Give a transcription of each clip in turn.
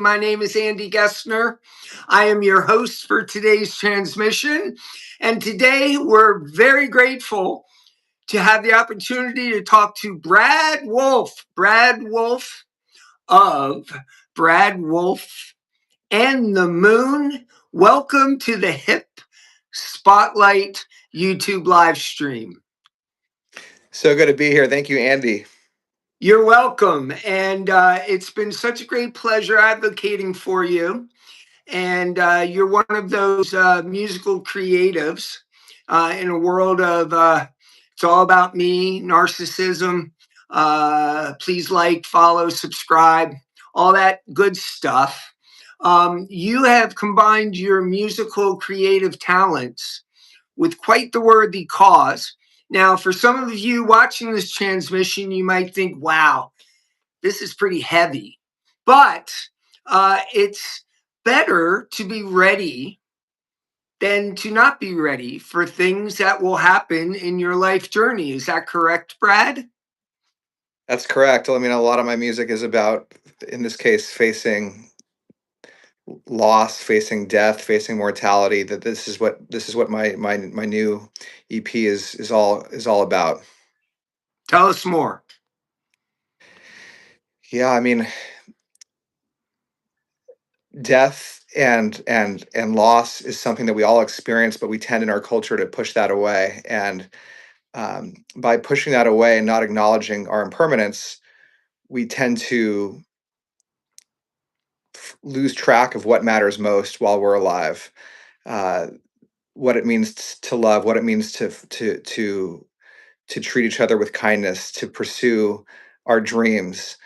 My name is Andy Gessner. I am your host for today's transmission. And today we're very grateful to have the opportunity to talk to Brad Wolfe. Brad Wolfe of Brad Wolfe and the Moon. Welcome to the Hip Spotlight YouTube live stream. So good to be here. Thank you, Andy. You're welcome. And it's been such a great pleasure advocating for you. And you're one of those musical creatives in a world of it's all about me, narcissism. Please like, follow, subscribe, all that good stuff. You have combined your musical creative talents with quite the worthy cause. Now, for some of you watching this transmission, you might think, wow, this is pretty heavy. But it's better to be ready than to not be ready for things that will happen in your life journey. Is that correct, Brad? That's correct. I mean, a lot of my music is about, in this case, facing loss, facing death, facing mortality. That this is what my new EP is all about. Tell us more. Yeah, I mean, death and loss is something that we all experience, but we tend in our culture to push that away. And by pushing that away and not acknowledging our impermanence, we tend to lose track of what matters most while we're alive. Uh, what it means to love, what it means to treat each other with kindness, to pursue our dreams.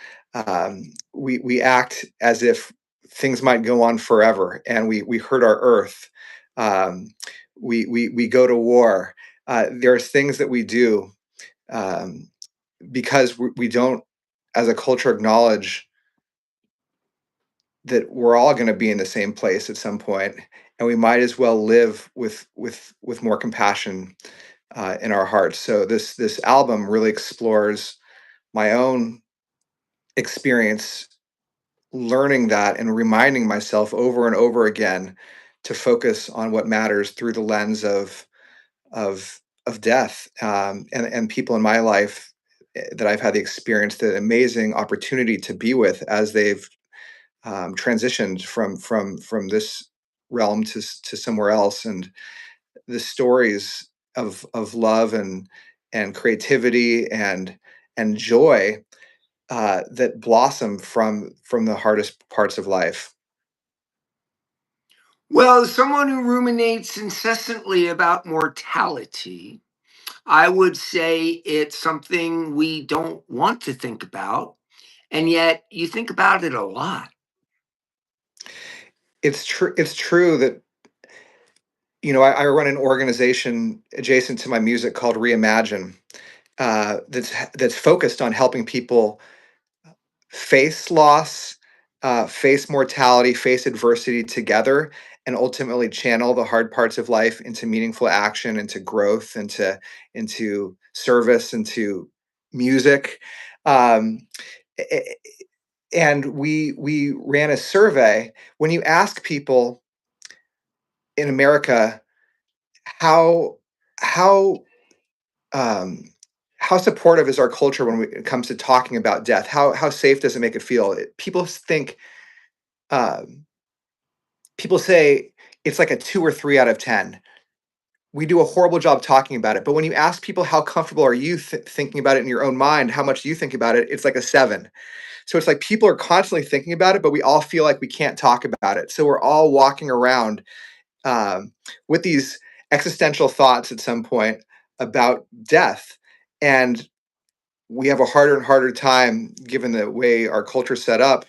We act as if things might go on forever, and we hurt our earth. Um, we go to war. There's things that we do um, because we don't, as a culture, acknowledge that we're all going to be in the same place at some point, and we might as well live with more compassion in our hearts. So this album really explores my own experience, learning that and reminding myself over and over again to focus on what matters through the lens of death, and people in my life that I've had the experience, the amazing opportunity to be with as they've transitioned from this realm to somewhere else, and the stories of love and creativity and joy that blossom from the hardest parts of life. Well, as someone who ruminates incessantly about mortality, I would say it's something we don't want to think about. And yet you think about it a lot. It's true. It's true that I run an organization adjacent to my music called Reimagine, that's focused on helping people face loss, face mortality, face adversity together, and ultimately channel the hard parts of life into meaningful action, into growth, into service, into music. Um, and we ran a survey. When you ask people in America how how um, how supportive is our culture when it comes to talking about death? How safe does it make it feel? People think, um, people say it's like a 2 or 3 out of 10. We do a horrible job talking about it, but when you ask people how comfortable are you thinking about it in your own mind, how much do you think about it? It's like a 7. So it's like people are constantly thinking about it, but we all feel like we can't talk about it. So we're all walking around um, with these existential thoughts at some point about death. And we have a harder and harder time, given the way our culture's set up,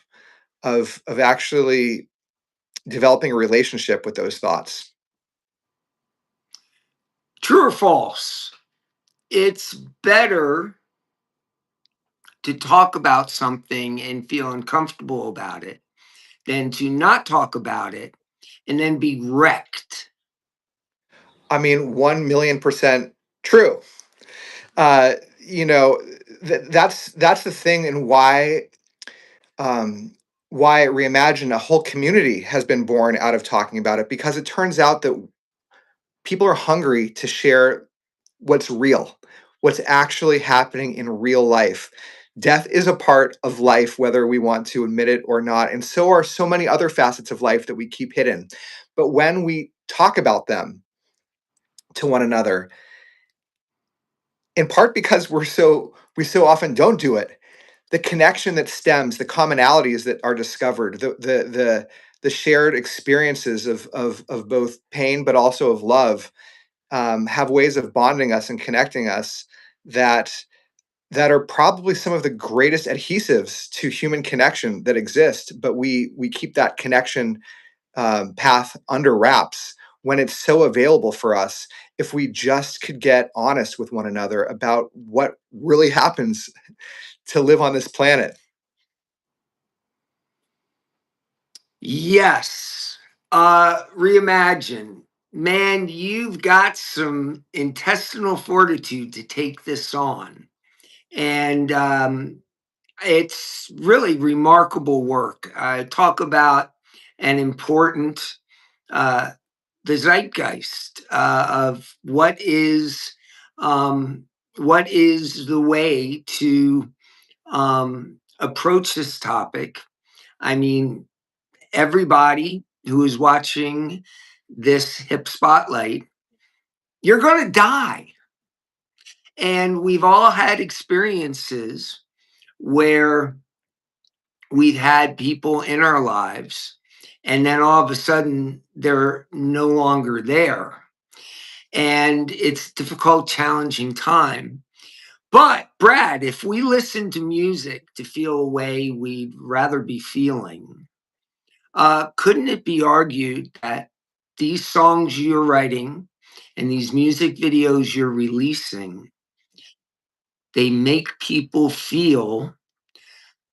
of actually developing a relationship with those thoughts. True or false? It's better to talk about something and feel uncomfortable about it than to not talk about it and then be wrecked. I mean, 1,000,000% true. Uh, you know, that's the thing, and why um, why at Reimagine a whole community has been born out of talking about it, because it turns out that people are hungry to share what's real, what's actually happening in real life. Death is a part of life, whether we want to admit it or not. And so are so many other facets of life that we keep hidden. But when we talk about them to one another, in part because we so often don't do it, the connection that stems, the commonalities that are discovered, the shared experiences of both pain but also of love, have ways of bonding us and connecting us that are probably some of the greatest adhesives to human connection that exist. But we keep that connection path under wraps when it's so available for us. If we just could get honest with one another about what really happens to live on this planet. Yes. Reimagine. Man, you've got some intestinal fortitude to take this on. And it's really remarkable work. Talk about an important, uh, the zeitgeist of what is the way to approach this topic. I mean, everybody who is watching this hip spotlight, you're going to die. And we've all had experiences where we've had people in our lives, and then all of a sudden they're no longer there. And it's a difficult, challenging time. But, Brad, if we listen to music to feel a way we'd rather be feeling, couldn't it be argued that these songs you're writing and these music videos you're releasing, they make people feel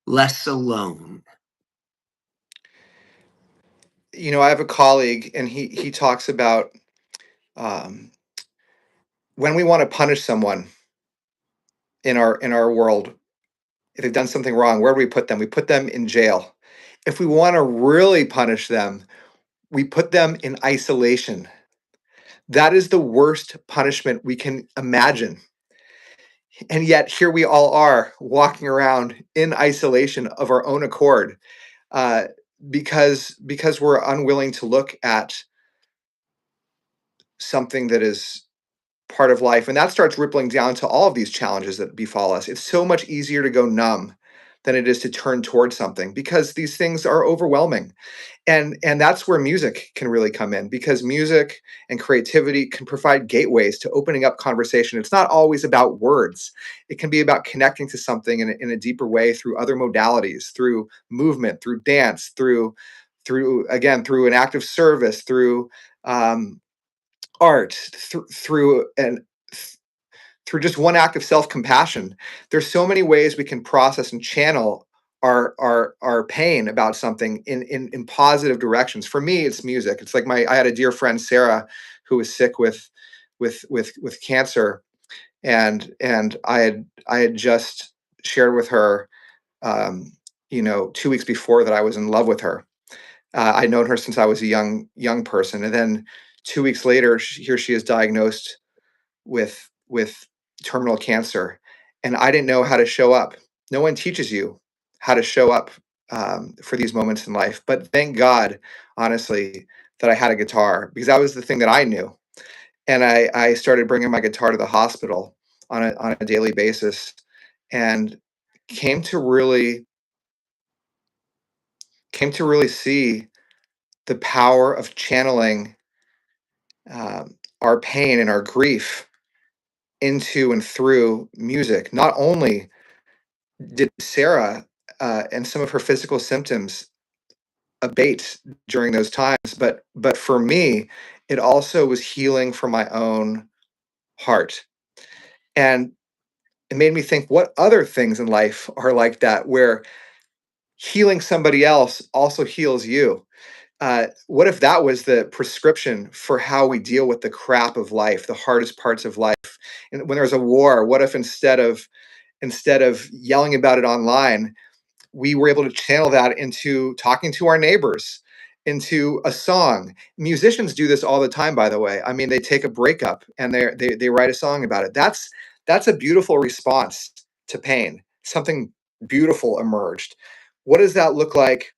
less alone? I have a colleague, and he talks about, um, when we want to punish someone in our world, if they've done something wrong, where do we put them? We put them in jail. If we want to really punish them, we put them in isolation. That is the worst punishment we can imagine. And yet here we all are walking around in isolation of our own accord, uh, because we're unwilling to look at something that is part of life. And that starts rippling down to all of these challenges that befall us. It's so much easier to go numb than it is to turn towards something, because these things are overwhelming. And that's where music can really come in, because music and creativity can provide gateways to opening up conversation. It's not always about words. It can be about connecting to something in a deeper way through other modalities, through movement, through dance, through an act of service, through um, art, through just one act of self-compassion. There's so many ways we can process and channel our pain about something in positive directions. For me, it's music. It's like I had a dear friend, Sarah, who was sick with cancer, and I had just shared with her, 2 weeks before, that I was in love with her. I'd known her since I was a young person, and then 2 weeks later, here she is diagnosed with terminal cancer, and I didn't know how to show up. No one teaches you how to show up, for these moments in life. But thank God, honestly, that I had a guitar, because that was the thing that I knew. And I started bringing my guitar to the hospital on a daily basis, and came to really see the power of channeling, our pain and our grief into and through music. Not only did Sarah, and some of her physical symptoms abate during those times, but for me, it also was healing for my own heart. And it made me think, what other things in life are like that, where healing somebody else also heals you? What if that was the prescription for how we deal with the crap of life, the hardest parts of life? And when there's a war, what if instead of yelling about it online, we were able to channel that into talking to our neighbors, into a song. Musicians do this all the time, by the way. I mean, they take a breakup and they write a song about it. That's a beautiful response to pain. Something beautiful emerged. What does that look like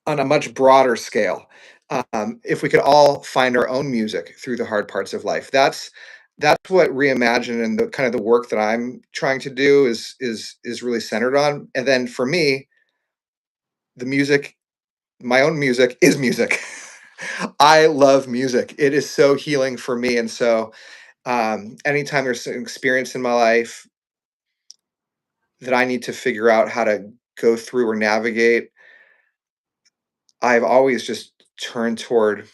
on a much broader scale? If we could all find our own music through the hard parts of life, that's what Reimagine and the kind of the work that I'm trying to do is really centered on. And then for me, the music, my own music is music. I love music. It is so healing for me. And so anytime there's an experience in my life that I need to figure out how to go through or navigate, I've always just turned toward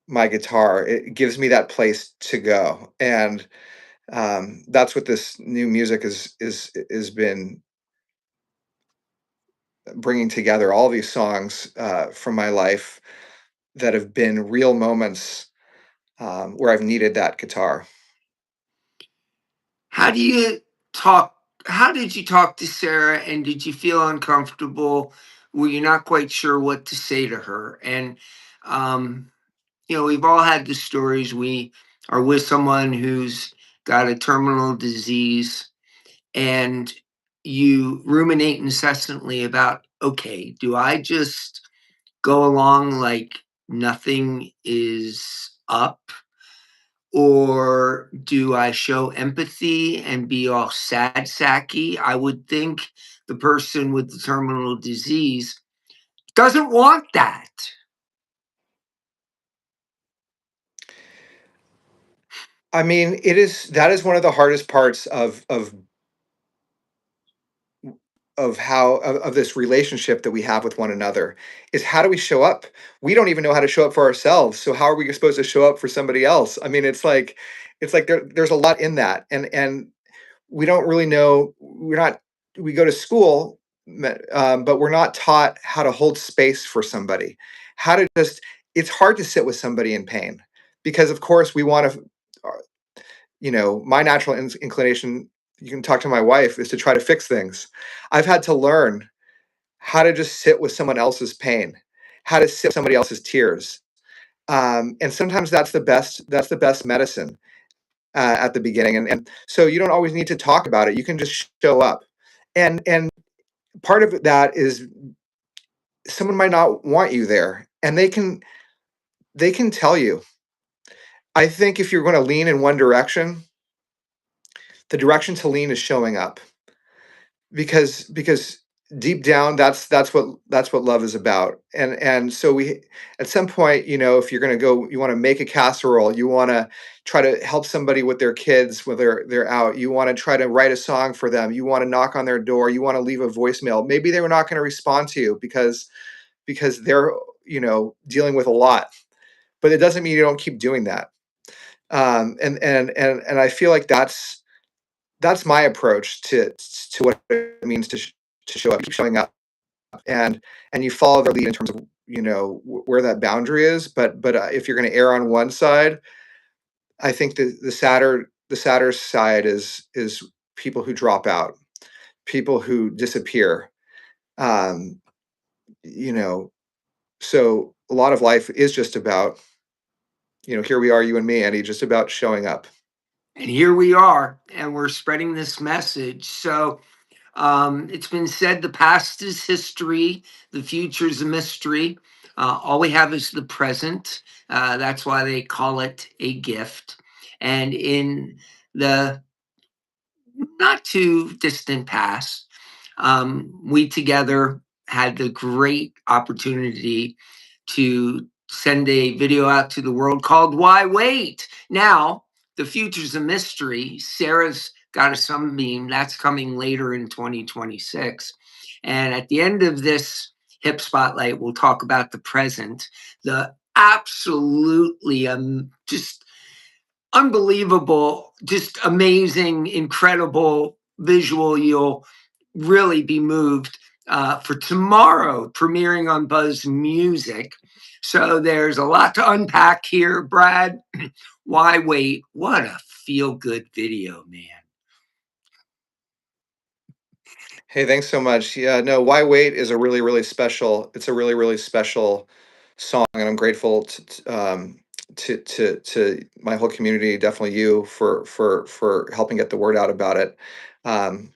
my guitar. It gives me that place to go. And that's what this new music is been bringing together, all these songs from my life that have been real moments where I've needed that guitar. How do you talk? How did you talk to Sarah, and did you feel uncomfortable? Were you not quite sure what to say to her? And um, we've all had the stories. We are with someone who's got a terminal disease, and you ruminate incessantly about, okay, do I just go along like nothing is up? Or do I show empathy and be all sad sacky? I would think the person with the terminal disease doesn't want that. I mean, that is one of the hardest parts of how of this relationship that we have with one another is how do we show up? We don't even know how to show up for ourselves. So how are we supposed to show up for somebody else? I mean, it's like there's a lot in that. And we don't really know. We go to school, but we're not taught how to hold space for somebody, how to just, it's hard to sit with somebody in pain because of course we want to, my natural inclination, you can talk to my wife, is to try to fix things. I've had to learn how to just sit with someone else's pain, how to sit with somebody else's tears. And sometimes that's the best medicine at the beginning. And so you don't always need to talk about it. You can just show up. And part of that is someone might not want you there, and they can tell you. I think if you're going to lean in one direction, the direction to lean is showing up, because deep down that's what love is about. And so we, at some point, if you're going to go, you want to make a casserole, you want to try to help somebody with their kids when they're out, you want to try to write a song for them, you want to knock on their door, you want to leave a voicemail. Maybe they were not going to respond to you because they're dealing with a lot, but it doesn't mean you don't keep doing that. And I feel like that's my approach to what it means to show up. Keep showing up, and you follow their lead in terms of where that boundary is. But if you're going to err on one side, I think the sadder side is people who drop out, people who disappear. Um, you know, so a lot of life is just about, here we are, you and me, Andy, just about showing up. And here we are, and we're spreading this message. So it's been said the past is history, the future is a mystery. All we have is the present. That's why they call it a gift. And in the not too distant past, we together had the great opportunity to send a video out to the world called Why Wait? Now, the future's a mystery. Sarah's got a sunbeam that's coming later in 2026. And at the end of this hip spotlight, we'll talk about the present, the absolutely just unbelievable, just amazing, incredible visual. You'll really be moved for tomorrow, premiering on Buzz Music. So there's a lot to unpack here, Brad. Why wait? What a feel good video, man. Hey, thanks so much. Yeah, no, Why Wait is a really, really special, it's a really, really special song, and I'm grateful to my whole community, definitely you for helping get the word out about it. Um,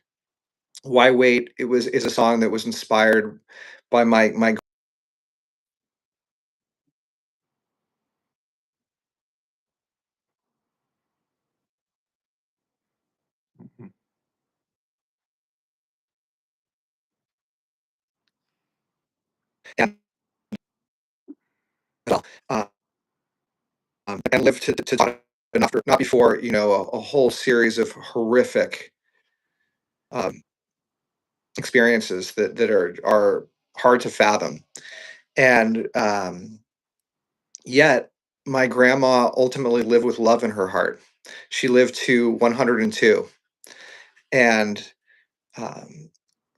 Why Wait, it was is a song that was inspired by my uh, and lived to not before, a whole series of horrific um, experiences that are hard to fathom. And yet, my grandma ultimately lived with love in her heart. She lived to 102, and um,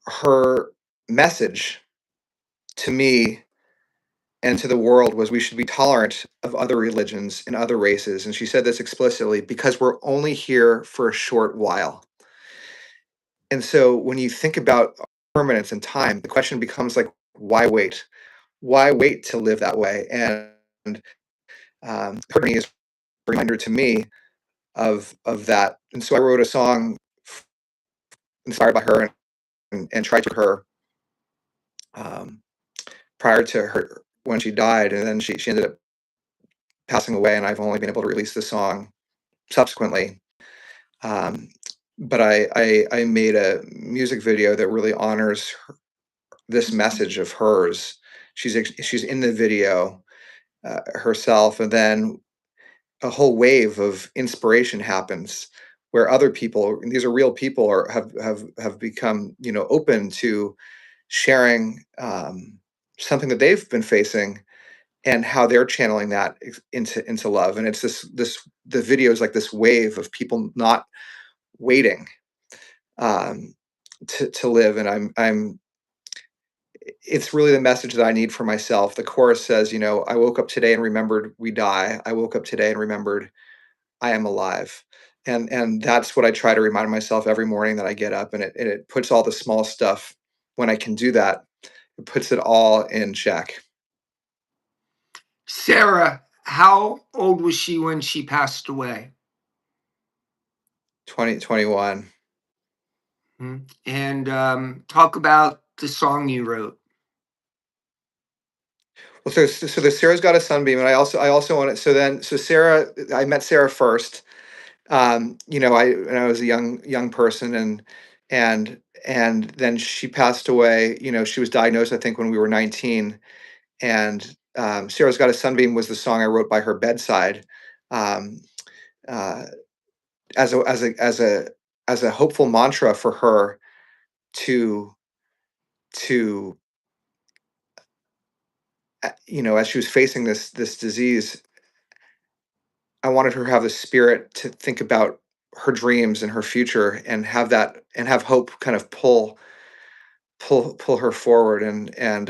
her message to me and to the world was we should be tolerant of other religions and other races. And she said this explicitly because we're only here for a short while. And so when you think about permanence and time, the question becomes like, why wait? Why wait to live that way? And her journey is a reminder to me of that. And so I wrote a song inspired by her and tried to her um, prior to her when she died, and then she ended up passing away. And I've only been able to release the song subsequently. Um, but I made a music video that really honors this message of hers. She's in the video herself, and then a whole wave of inspiration happens where other people, and these are real people, or have become open to sharing something that they've been facing and how they're channeling that into love. And it's this the video is like this wave of people not waiting um, to live. And I'm it's really the message that I need for myself. The chorus says, I woke up today and remembered we die. I woke up today and remembered I am alive. And that's what I try to remind myself every morning that I get up, and it puts all the small stuff when I can do that, it puts it all in check. Sarah, how old was she when she passed away? 2021. And talk about the song you wrote. Well, so the Sarah's got a sunbeam, and I also want it. So Sarah, I met Sarah first. I was a young person, and then she passed away. She was diagnosed, I think, when we were 19. And Sarah's Got a Sunbeam was the song I wrote by her bedside, um, uh, as a hopeful mantra for her to to as she was facing this disease. I wanted her to have the spirit to think about her dreams and her future, and have hope kind of pull her forward, and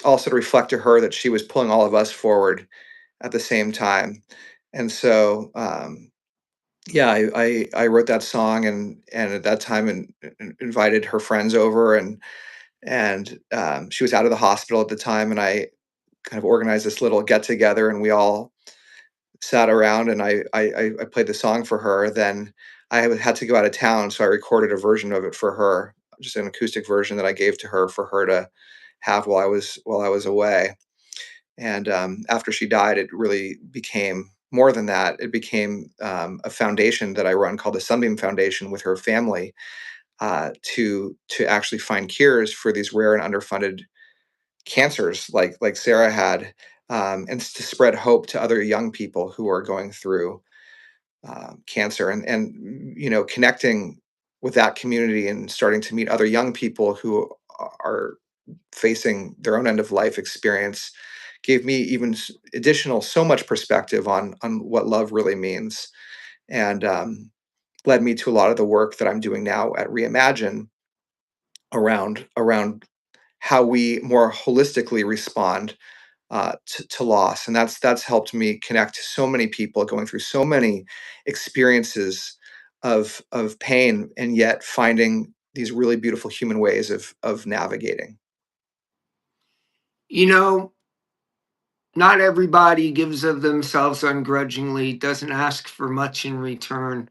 also to reflect to her that she was pulling all of us forward at the same time. And so yeah, I wrote that song, and at that time, and invited her friends over, and she was out of the hospital at the time, and I kind of organized this little get together, and we all sat around, and I played the song for her. Then had to go out of town, so I recorded a version of it for her, just an acoustic version that I gave to her for her to have while I was away. And after she died, it really became more than that. It became a foundation that I run called the Sunbeam Foundation with her family, to actually find cures for these rare and underfunded cancers like Sarah had, and to spread hope to other young people who are going through cancer, and connecting with that community and starting to meet other young people who are facing their own end of life experience gave me even additional so much perspective on what love really means, and led me to a lot of the work that I'm doing now at Reimagine around how we more holistically respond to loss. And that's helped me connect to so many people going through so many experiences of pain, and yet finding these really beautiful human ways of navigating. You know, not everybody gives of themselves ungrudgingly, doesn't ask for much in return.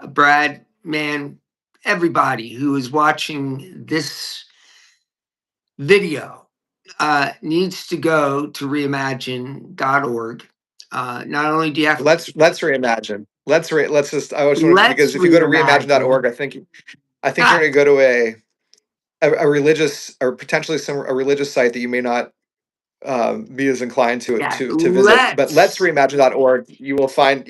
Brad, man, everybody who is watching this video needs to go to reimagine.org. Not only do you have Let's reimagine. Let's just I just want to, let's because if you go to reimagine. reimagine.org, I think you're Ah, going to go to a religious or potentially a religious site that you may not be as inclined yeah, to visit. But let's let's, reimagine.org. You will find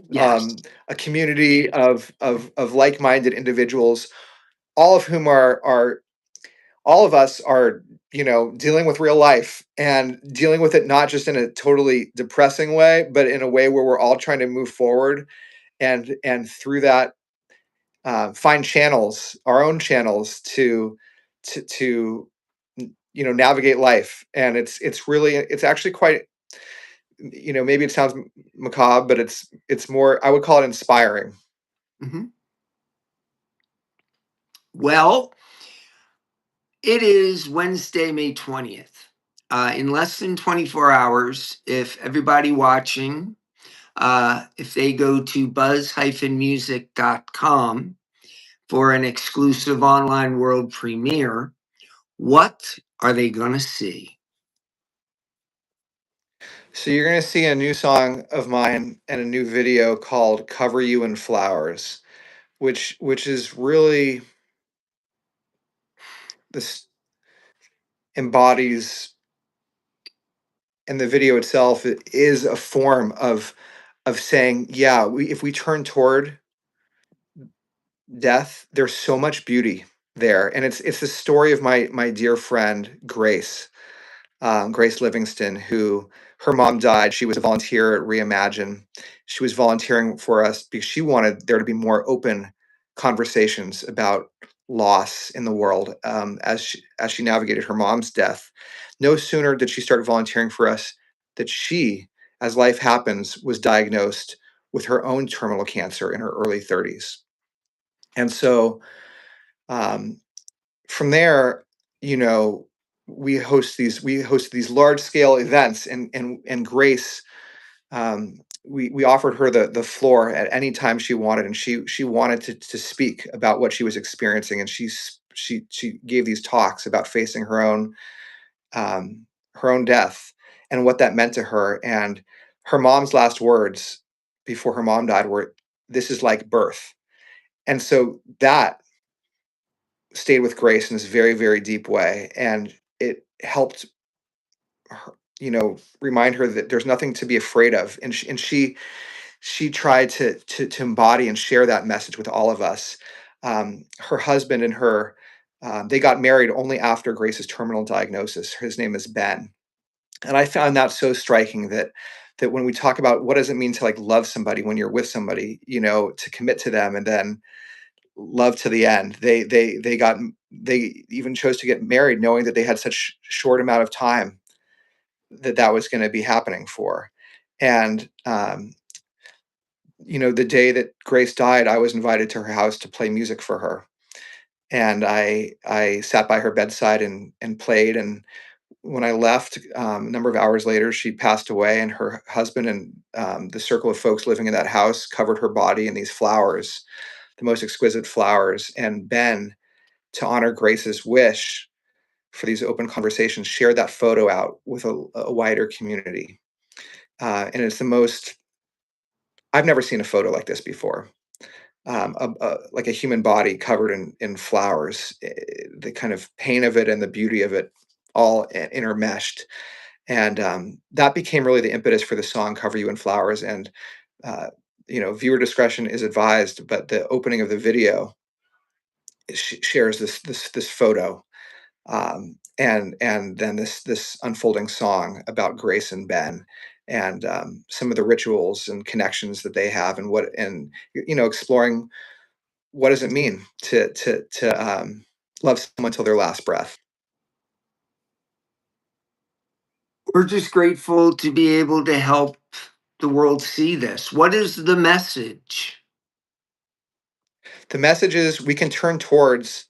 yes. a community of like-minded individuals, all of whom are all of us are, dealing with real life and dealing with it not just in a totally depressing way, but in a way where we're all trying to move forward and through that find channels, our own channels to navigate life. And it's actually quite, maybe it sounds macabre, but it's more, I would call it inspiring. Mhm. Well, it is Wednesday, May 20th. In less than 24 hours, if everybody watching, if they go to buzz-music.com for an exclusive online world premiere, what are they going to see? So you're going to see a new song of mine and a new video called "Cover You in Flowers," which is really, this embodies, and the video itself is a form of saying, yeah, if we turn toward death, there's so much beauty there. And it's the story of my dear friend Grace, Grace Livingston, who, her mom died. She was a volunteer at Reimagine. She was volunteering for us because she wanted there to be more open conversations about loss in the world, as she navigated her mom's death. No sooner did she start volunteering for us that she, as life happens, was diagnosed with her own terminal cancer in her early 30s. And so, um, from there, you know, we host these large scale events, and Grace, we offered her the floor at any time she wanted, and she wanted to speak about what she was experiencing, and she gave these talks about facing her own death and what that meant to her. And her mom's last words before her mom died were, "This is like birth." And so that stayed with Grace in this very, very deep way, and it helped her, remind her that there's nothing to be afraid of. And she tried to embody and share that message with all of us. Her husband and her, they got married only after Grace's terminal diagnosis. His name is Ben, and I found that so striking that when we talk about what does it mean to like love somebody when you're with somebody, to commit to them and then love to the end. They even chose to get married knowing that they had such short amount of time that was going to be happening for. And the day that Grace died, I was invited to her house to play music for her, and I sat by her bedside and played. And when I left, a number of hours later, she passed away, and her husband and the circle of folks living in that house covered her body in these flowers, the most exquisite flowers. And Ben, to honor Grace's wish for these open conversations, shared that photo out with a wider community. And it's the most, I've never seen a photo like this before. Like a human body covered in flowers, the kind of pain of it and the beauty of it all intermeshed. And that became really the impetus for the song "Cover You in Flowers." And viewer discretion is advised, but the opening of the video shares this photo, and then this unfolding song about Grace and Ben, and some of the rituals and connections that they have, and exploring what does it mean to love someone till their last breath. We're just grateful to be able to help the world see this. What is the message? The message is we can turn towards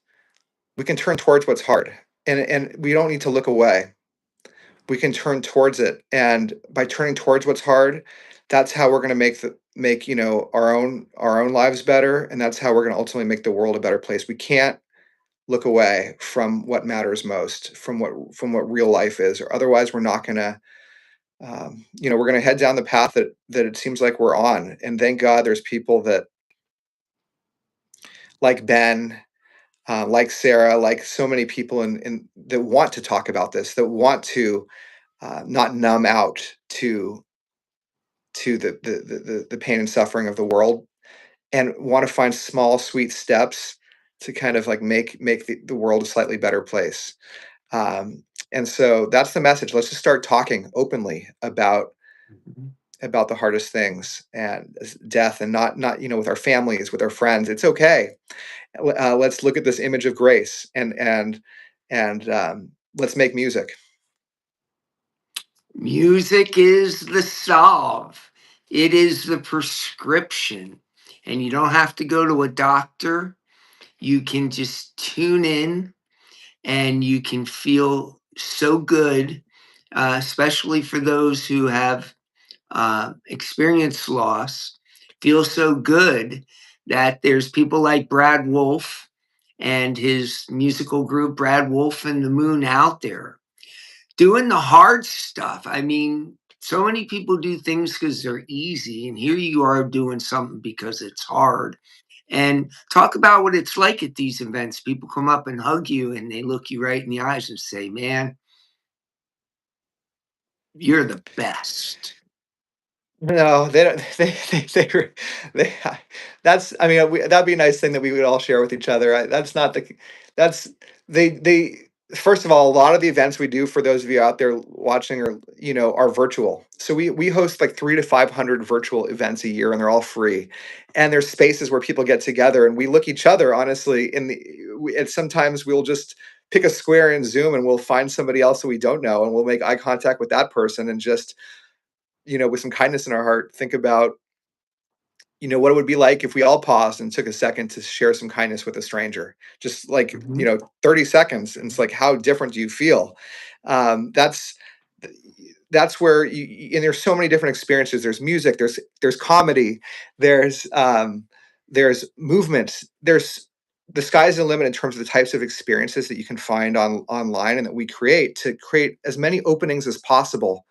what's hard, and we don't need to look away. We can turn towards it, and by turning towards what's hard, that's how we're going to make our own lives better, and that's how we're going to ultimately make the world a better place. We can't look away from what matters most, from what real life is, or otherwise we're not going to we're going to head down the path that it seems like we're on. And thank God there's people that, like Ben, like Sarah, like so many people in that want to talk about this, that want to not numb out to the pain and suffering of the world, and want to find small sweet steps to kind of like make the world a slightly better place. um, and so that's the message. Let's just start talking openly about the hardest things and death, and not with our families, with our friends. It's okay. Let's look at this image of grace, and let's make music. Music is the salve. It is the prescription. And you don't have to go to a doctor. You can just tune in and you can feel so good, especially for those who have experienced loss. Feel so good that there's people like Brad Wolfe and his musical group, Brad Wolfe and the Moon, out there doing the hard stuff. I mean, so many people do things because they're easy, and here you are doing something because it's hard. And talk about what it's like at these events. People come up and hug you and they look you right in the eyes and say, "Man, you're the best." No, they don't. They. That's. I mean, that'd be a nice thing that we would all share with each other. That's not the. That's they. First of all, a lot of the events we do, for those of you out there watching, are virtual. So we host like 300 to 500 virtual events a year, and they're all free. And there's spaces where people get together, and we look each other honestly in the. And sometimes we'll just pick a square in Zoom, and we'll find somebody else that we don't know, and we'll make eye contact with that person, and just with some kindness in our heart, think about, what it would be like if we all paused and took a second to share some kindness with a stranger. Just like, Mhm. 30 seconds. And it's like, how different do you feel? That's where and there's so many different experiences. There's music, there's comedy, there's movement, there's the sky's the limit in terms of the types of experiences that you can find online, and that we create to create as many openings as possible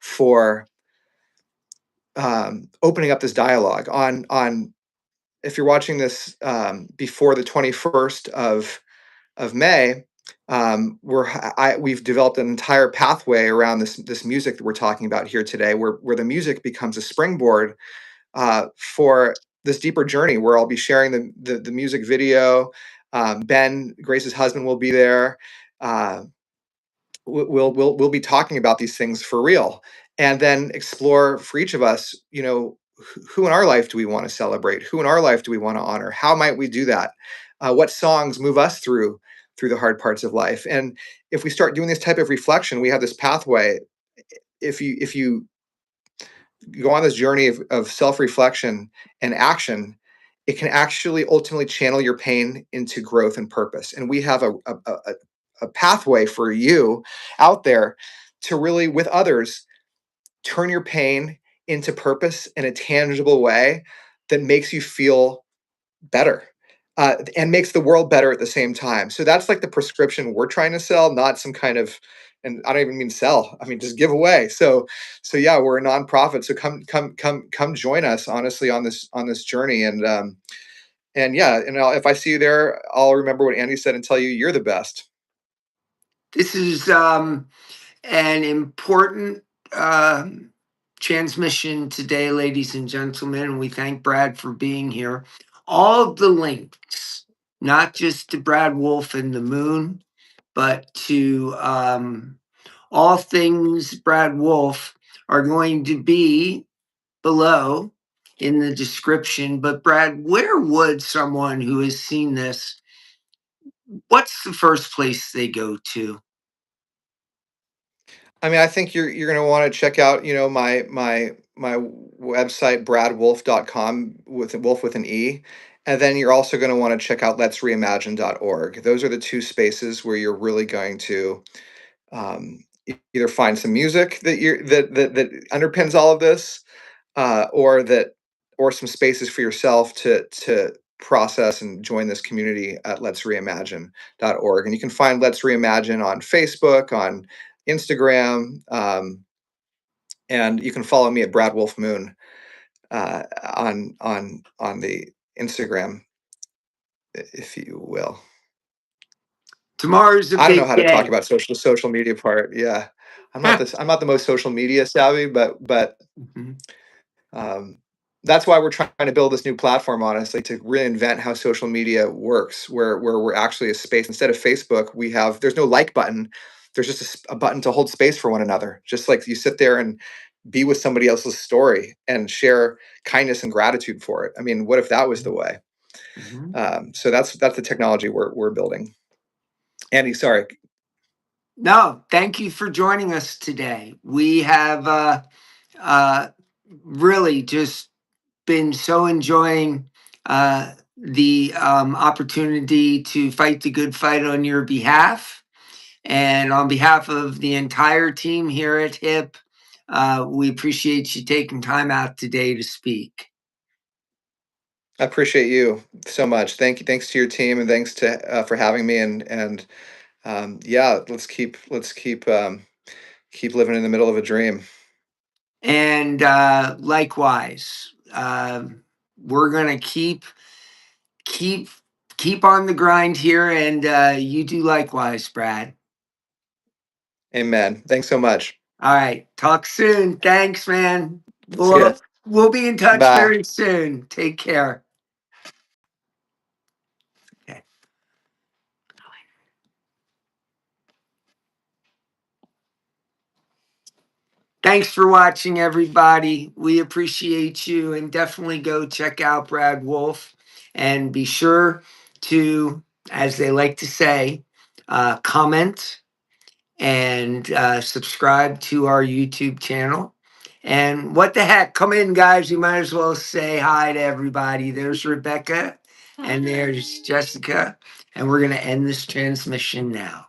for opening up this dialogue on if you're watching this before the 21st of May. We've developed an entire pathway around this music that we're talking about here today, where the music becomes a springboard for this deeper journey, where I'll be sharing the music video. Ben, Grace's husband, will be there. uh, we'll be talking about these things for real, and then explore for each of us, who in our life do we want to celebrate, who in our life do we want to honor, how might we do that, what songs move us through the hard parts of life. And if we start doing this type of reflection, we have this pathway. If you go on this journey of self-reflection and action, it can actually ultimately channel your pain into growth and purpose. And we have a pathway for you out there to really, with others, turn your pain into purpose in a tangible way that makes you feel better, and makes the world better at the same time. So that's like the prescription we're trying to sell, not some kind of, and I don't even mean sell, I mean just give away. So yeah, we're a nonprofit. So come join us honestly on this journey. And yeah, and if I see you there, I'll remember what Andy said and tell you you're the best. This is an important um, transmission today, ladies and gentlemen. And we thank Brad for being here. All of the links, not just to Brad Wolfe and the Moon, but to all things Brad Wolfe, are going to be below in the description. But, Brad, where would someone who has seen this, what's the first place they go to? I mean, I think you're going to want to check out, my website, bradwolf.com, with Wolf with an E. And then you're also going to want to check out letsreimagine.org. Those are the two spaces where you're really going to either find some music that underpins all of this, or some spaces for yourself to process and join this community at letsreimagine.org. And you can find Let's Reimagine on Facebook, on Instagram, and you can follow me at Brad Wolfe Moon on the Instagram, if you will. Tomorrow's a I don't know big how to talk day. about social media part. Yeah, I'm not the most social media savvy, but Mhm. um, that's why we're trying to build this new platform, honestly, to reinvent how social media works, where we're actually a space. Instead of Facebook, there's no like button. There's just a button to hold space for one another. Just like you sit there and be with somebody else's story and share kindness and gratitude for it. I mean, what if that was the way? Mhm. So that's the technology we're building. Andy, sorry. No, thank you for joining us today. We have uh, really just been so enjoying the opportunity to fight the good fight on your behalf. And on behalf of the entire team here at HIP, we appreciate you taking time out today to speak. I appreciate you so much. Thank you. Thanks to your team, and thanks to for having me. And yeah, keep living in the middle of a dream. And likewise, we're gonna keep keep on the grind here, and you do likewise, Brad. Amen. Thanks so much. All right, talk soon. Thanks, man. See ya. We'll be in touch Bye. very soon. Take care. Okay. Thanks for watching, everybody. We appreciate you, and definitely go check out Brad Wolfe, and be sure to, as they like to say, comment and subscribe to our YouTube channel. And what the heck, come in, guys. You might as well say hi to everybody. There's Rebecca, and there's Jessica, and we're going to end this transmission now.